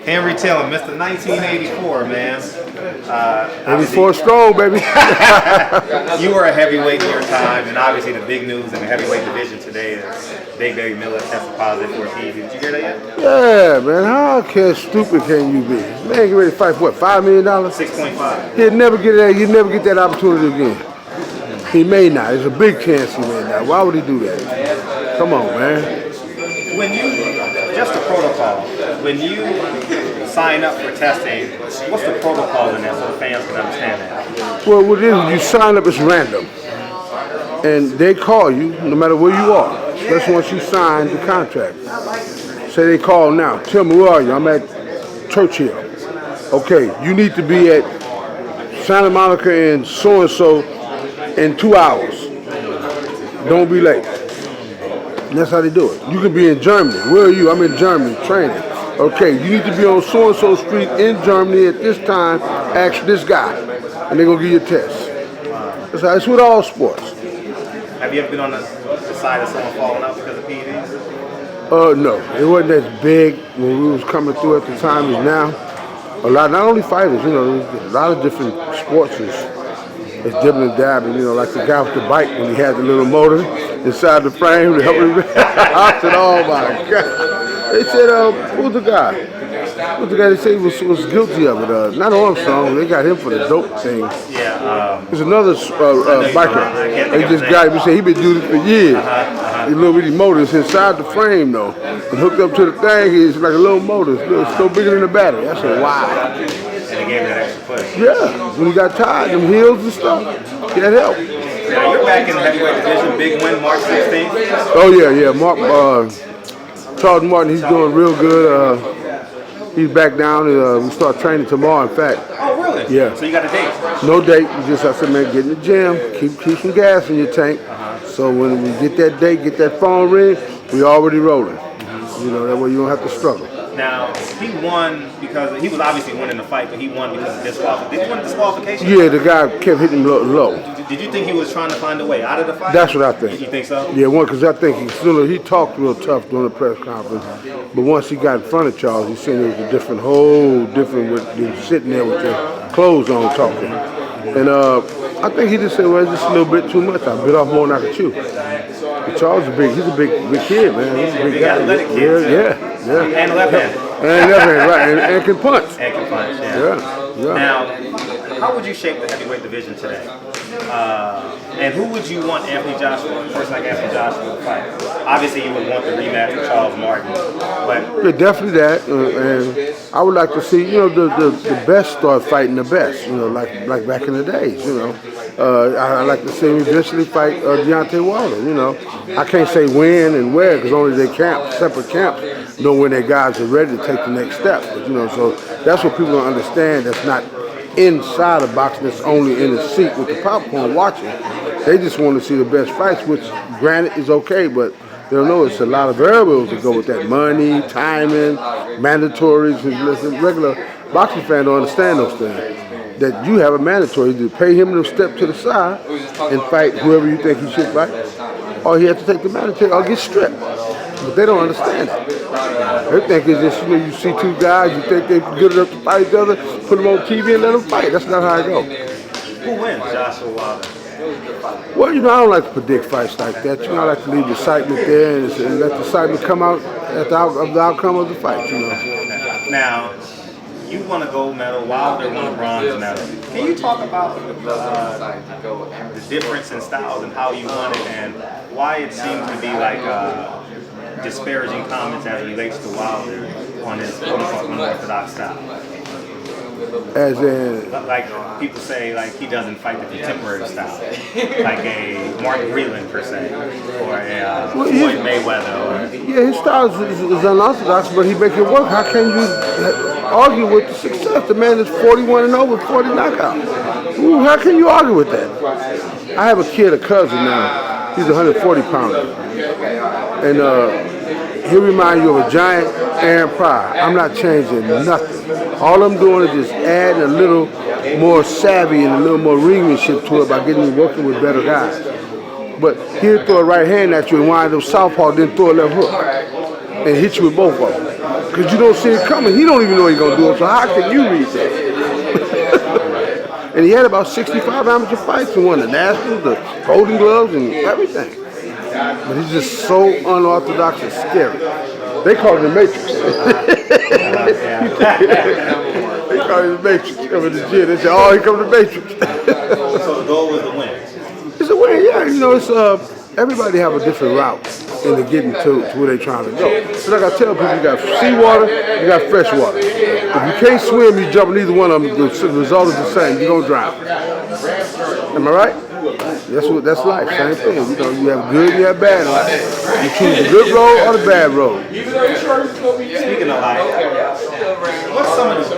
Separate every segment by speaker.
Speaker 1: Henry Tillman, Mr. 1984, man.
Speaker 2: 84 strong, baby.
Speaker 1: You were a heavyweight in your time, and obviously the big news in the heavyweight division today is Big Baby Miller tested positive for TB. Did you hear that yet?
Speaker 2: Yeah, man. How stupid can you be? Man, get ready to fight for what? $5 million?
Speaker 1: 6.5.
Speaker 2: He'd never get that. He'd never get that opportunity again. He may not. There's a big chance he may not. Why would he do that? Come on, man.
Speaker 1: When you, just the protocol, when you sign up for testing, what's the protocol in that so the fans can understand that?
Speaker 2: Well, what it is, when you sign up, it's random. And they call you no matter where you are, especially once you sign the contract. Say they call now, tell me where are you? I'm at Churchill. Okay, you need to be at Santa Monica and so-and-so in 2 hours. Don't be late. And that's how they do it. You can be in Germany. Where are you? I'm in Germany training. Okay, you need to be on so-and-so street in Germany at this time. Ask this guy, and they're going to give you a test. That's how it's with all sports.
Speaker 1: Have you ever been on the side of someone falling out because of PEDs?
Speaker 2: No, it wasn't as big when we was coming through at the time as now. A lot, not only fighters, you know, a lot of different sports is dibbling and dabbling, you know, like the guy with the bike when he had the little motor inside the frame to help him. I said, oh my God. They said, who's the guy? Who's the guy they said he was guilty of it? Not Armstrong, they got him for the dope thing.
Speaker 1: Yeah.
Speaker 2: There's another biker. They just got him, he said he been doing this for years. These little bitty motors inside the frame though. And hooked up to the thing, it's like a little motor. It's still bigger than the battery. I said, wow.
Speaker 1: And they gave that extra push.
Speaker 2: Yeah, when he got tired, them heels and stuff, that helped.
Speaker 1: Now you're back in the heavyweight division, big win March 16th.
Speaker 2: Oh yeah, Mark, Charles Martin, he's doing real good. He's back down and we start training tomorrow, in fact.
Speaker 1: Oh really?
Speaker 2: Yeah.
Speaker 1: So you got a date?
Speaker 2: No date, you just have to get in the gym, keep some gas in your tank. So when we get that date, get that phone ring, we already rolling. You know, that way you don't have to struggle.
Speaker 1: Now, he won because he was obviously winning the fight, but he won because of disqualification. Did he win disqualification?
Speaker 2: Yeah, the guy kept hitting him low.
Speaker 1: Did you think he was trying to find a way out of the fight?
Speaker 2: That's what I think.
Speaker 1: You think so?
Speaker 2: Yeah, because I think he talked real tough during the press conference, but once he got in front of Charles, he seen it was a whole different, with sitting there with their clothes on talking. And I think he just said, well, it's just a little bit too much. I bit off more than I could chew. But Charles he's a big kid, man. He's a big guy.
Speaker 1: Athletic kid.
Speaker 2: Yeah.
Speaker 1: And left-handed.
Speaker 2: And left-handed, right. And can punch.
Speaker 1: And can punch,
Speaker 2: Yeah.
Speaker 1: Now, how would you shape the heavyweight division today? And who would you want Anthony Joshua, a person like Anthony Joshua, to fight? Obviously, you would want the rematch with Charles Martin, but
Speaker 2: yeah, definitely that. And I would like to see, the best start fighting the best. Like back in the days. I like to see him eventually fight Deontay Wilder. I can't say when and where because only they separate camps know when their guys are ready to take the next step. But, so that's what people don't understand. That's not inside of boxing, that's only in the seat with the popcorn watching. They just want to see the best fights, which granted is okay, but they don't know it's a lot of variables that go with that. Money, timing, mandatories. And regular boxing fans don't understand those things. That you have a mandatory to pay him to step to the side and fight whoever you think he should fight, or he has to take the mandatory or get stripped. But they don't understand it. They think it's just, you see two guys, you think they're good enough to fight each other, put them on TV and let them fight. That's not how it goes.
Speaker 1: Who wins, Joshua Wilder?
Speaker 2: Well, I don't like to predict fights like that. I like to leave the excitement there and let the excitement come out at the outcome of the fight,
Speaker 1: Now, you won a gold medal, Wilder won a bronze medal. Can you talk about the difference in styles and how you won it and why it seems to be like disparaging comments as it relates to Wilder on his quote-unquote unorthodox style?
Speaker 2: As in?
Speaker 1: Like people say like he doesn't fight the contemporary style, like a Mark Breland per se, or a Floyd Mayweather.
Speaker 2: Yeah, his style is unorthodox, but he make it work. How can you argue with the success? The man is 41-0 with 40 knockouts. Ooh, how can you argue with that? I have a kid, a cousin now. He's a 140-pounder, and he'll remind you of a giant Aaron Pryor. I'm not changing nothing. All I'm doing is just adding a little more savvy and a little more ringmanship to it by getting you working with better guys. But he'll throw a right hand at you and wind up southpaw, then throw a left hook and hit you with both of them. because you don't see it coming. He don't even know he's gonna do it. So how can you read that? And he had about 65 amateur fights and won the Nationals, the Golden Gloves, and everything. But he's just so unorthodox and scary. They call it the Matrix. They call it the Matrix. Coming to the gym, they say, "Oh, here comes the Matrix."
Speaker 1: So the goal was to win.
Speaker 2: It's a win, yeah. You know, it's everybody have a different route into getting to where they're trying to go. So like I tell people, you got seawater, you got fresh water. If you can't swim, you jump in either one of them. The result is the same. You're gonna drown. Am I right? That's life. Same thing. You know, you have good, you have bad life. You choose the good road or the bad road.
Speaker 1: Speaking of life, what's some of the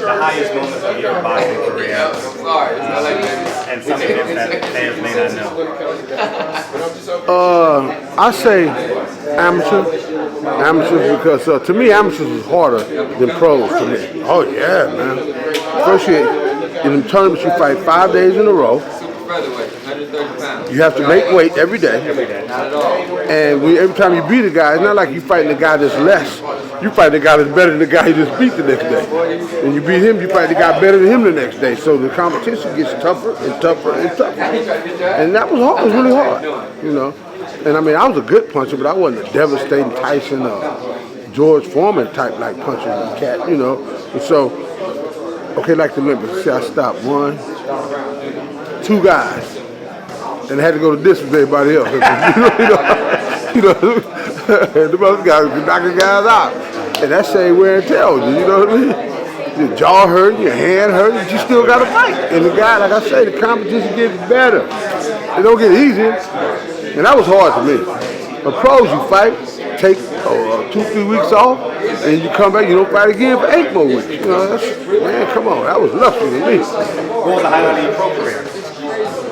Speaker 1: highest moments of your boxing career? And something else that fans may not know.
Speaker 2: I say amateurs because to me amateurs is harder than pros to me. Oh yeah, man. Especially in the tournaments you fight 5 days in a row. You have to make weight every day. And every time you beat a guy, it's not like you fighting a guy that's less. You fight the guy that's better than the guy you just beat the next day. And you beat him, you fight the guy better than him the next day. So the competition gets tougher and tougher and tougher. And that was hard. It was really hard, you know. And I mean, I was a good puncher, but I wasn't a devastating Tyson or George Foreman type like puncher cat, you know. And so, okay, like the Olympics, see, I stopped 1, 2 guys. And I had to go to distance with everybody else. you know, the other guys were knocking guys out. And that same wear and tear on you, you know what I mean? Your jaw hurt, your hand hurt, but you still got to fight. And the guy, like I say, the competition gets better. It don't get easier. And that was hard to me. But pros, you fight, take 2-3 weeks off, and you come back, you don't fight again for 8 more weeks. You know, man, come on, that was lucky to me.
Speaker 1: What was the highlight of your pro career?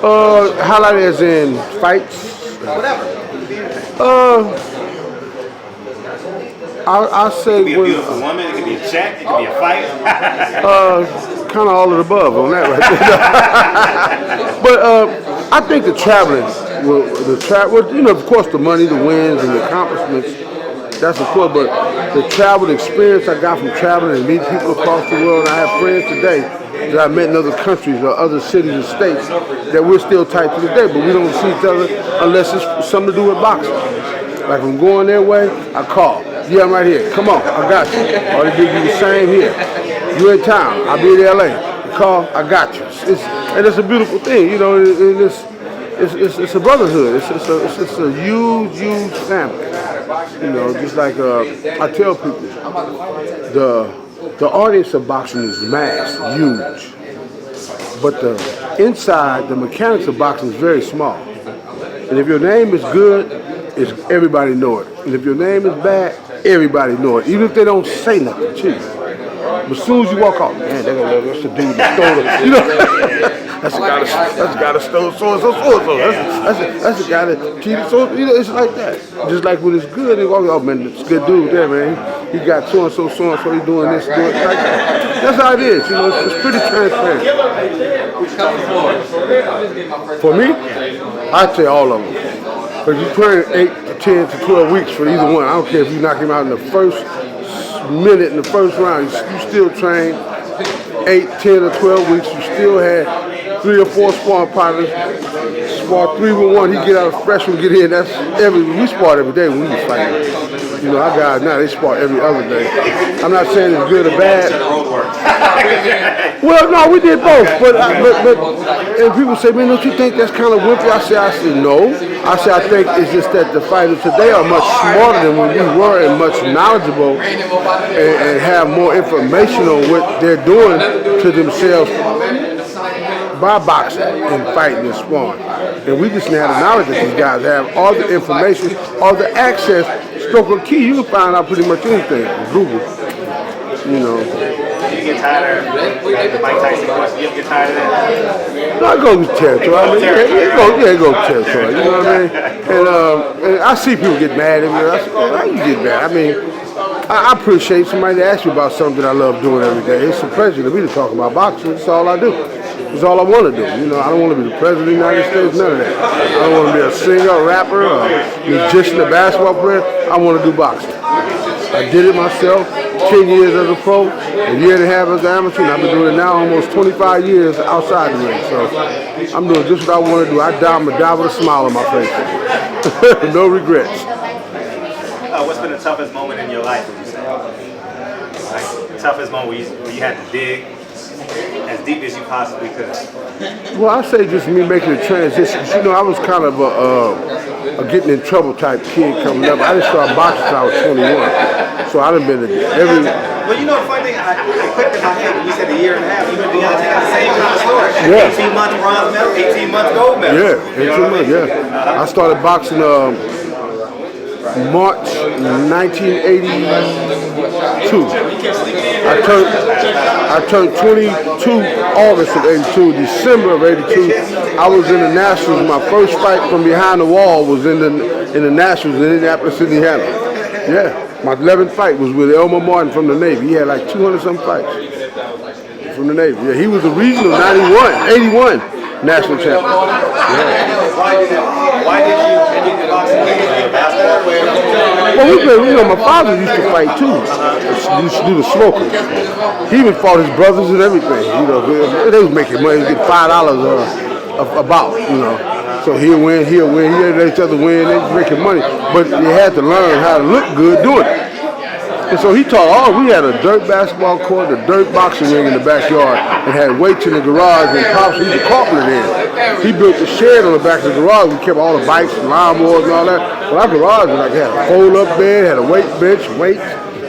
Speaker 2: Highlight as in fights?
Speaker 1: Whatever.
Speaker 2: I'll say
Speaker 1: it could be a beautiful woman, it could be a check, it could be a fight.
Speaker 2: Kind of all of the above on that right there. But I think the traveling, you know, of course the money, the wins, and the accomplishments, that's important, but the travel experience I got from traveling and meeting people across the world, and I have friends today that I met in other countries or other cities and states that we're still tight to this day, but we don't see each other unless it's something to do with boxing. Like if I'm going their way, I call. Yeah, I'm right here. Come on, I got you. Or they give you the same here. You in town, I'll be in LA. You call, I got you. And it's a beautiful thing, you know. It's a brotherhood. It's a huge, huge family. You know, just like I tell people, the audience of boxing is mass, huge. But the inside, the mechanics of boxing is very small. And if your name is good, everybody know it. And if your name is bad, everybody know it. Even if they don't say nothing to you. But as soon as you walk off, man, that's the dude that stole it. You know, that's the guy that stole so-and-so. That's the guy that cheated so. You know, it's like that. Just like when it's good, they walk, oh man, it's a good dude there, man. He got so-and-so, he's doing this, doing like that. That's how it is, you know, it's pretty transparent. For me, I'd say all of them. Because you train 8 to 10 to 12 weeks for either one. I don't care if you knock him out in the first minute in the first round. You still train 8, 10, or 12 weeks. You still had 3 or 4 sparring partners. Spar 3 with 1. He get out a freshman, get in. We spar every day when we was fighting. You know, our guys now, they spar every other day. I'm not saying it's good or bad. Well, no, we did both. But and people say, man, don't you think that's kind of wimpy? I say no. I think it's just that the fighters today are much smarter than when we were and much knowledgeable and have more information on what they're doing to themselves by boxing and fighting and sparring. And we just didn't have the knowledge that these guys have, all the information, all the access. Stroke of a key, you can find out pretty much anything from Google. You know.
Speaker 1: You get tired of Mike Tyson question? You get tired of that?
Speaker 2: No, it goes with territory. I mean, it goes with territory. You know what I mean? And I see people get mad at me. I say, how you get mad? I mean, I appreciate somebody to ask me about something that I love doing every day. It's a pleasure to me to talk about boxing. That's all I do. It's all I want to do. You know, I don't want to be the president of the United States, none of that. I don't want to be a singer, a rapper, a musician, a basketball player. I want to do boxing. I did it myself. 10 years as a pro, a year and a half as an amateur, and I've been doing it now almost 25 years outside the ring. So I'm doing just what I want to do. I'm gonna die with a smile on my face. No regrets.
Speaker 1: What's been the toughest moment in your life, would you say? Like, the toughest moment where you had to dig as deep as you possibly could?
Speaker 2: Well, I say just me making a transition. You know, I was kind of a getting in trouble type kid coming up. I didn't start boxing until I was 21. So I done been to every...
Speaker 1: Well, you know the funny thing, I clicked in my head when you said a year and a half. You and Deontay got the same kind of story.
Speaker 2: Yeah.
Speaker 1: 18 months bronze medal, 18 months gold medal.
Speaker 2: Yeah, 18 months, yeah. I started boxing March 1982. I turned 22 August of 82. December of 82, I was in the Nationals. My first fight from behind the wall was in the Nationals in Indianapolis, Indiana. Yeah. My 11th fight was with Elmer Martin from the Navy. He had like 200-some fights from the Navy. Yeah, he was the regional 81 national champion. Yeah.
Speaker 1: Why did you get boxing?
Speaker 2: Well, we played, you know, my father used to fight too. He used to do the smokers. He even fought his brothers and everything. You know, they was making money. They get $5 a bout, you know. So he'll win, he let each other win, they was making money. But you had to learn how to look good doing it. And so he taught, we had a dirt basketball court, a dirt boxing ring in the backyard, and had weights in the garage, and Pops used to carpet it in. He built a shed on the back of the garage. We kept all the bikes and lawnmowers and all that. Well, our garage was like, had a fold-up bed, had a weight bench, weights,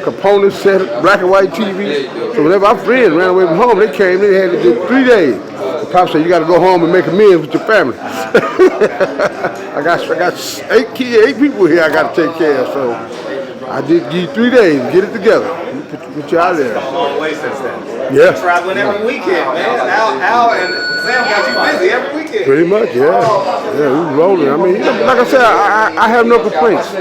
Speaker 2: components set, black and white TV. So whenever our friends ran away from home, they came, they had to do 3 days. And Pops said, you got to go home and make amends with your family. I got 8 people here I got to take care of, so I did give you 3 days, get it together, put you out there.
Speaker 1: It's come a long way since then.
Speaker 2: Yeah.
Speaker 1: You're traveling every weekend, man. Al and Sam got you busy every weekend.
Speaker 2: Pretty much, yeah. Yeah, we rolling. I mean, you know, like I said, I have no complaints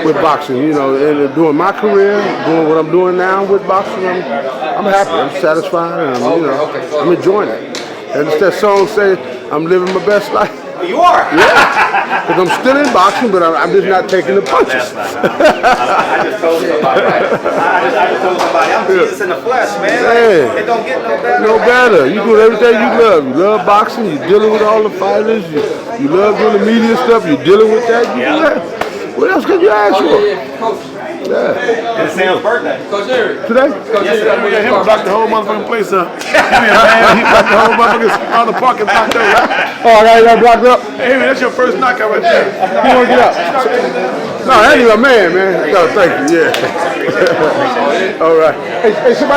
Speaker 2: with boxing, you know, and doing my career, doing what I'm doing now with boxing, I'm happy, I'm satisfied, and I'm enjoying it. And it's that song say, I'm living my best life.
Speaker 1: You are?
Speaker 2: Yeah, because I'm still in boxing, but I'm just not taking the punches.
Speaker 1: I just told somebody, I'm Jesus in the flesh, man.
Speaker 2: Man.
Speaker 1: It don't get no better.
Speaker 2: No better. You do everything you love. You love boxing, you're dealing with all the fighters, you love doing the media stuff, you're dealing with that. What else could you ask for? Yeah.
Speaker 1: It's Sam's birthday.
Speaker 2: Today?
Speaker 1: Yes, sir.
Speaker 3: Yeah, him blocked the whole motherfucking place up. He blocked the whole motherfucking all the parking blocked up.
Speaker 2: Oh, I got blocked up?
Speaker 3: Hey, man, that's your first knockout right there.
Speaker 2: You want to get up? No, that ain't my man. I gotta thank you, yeah. All right. Hey, somebody.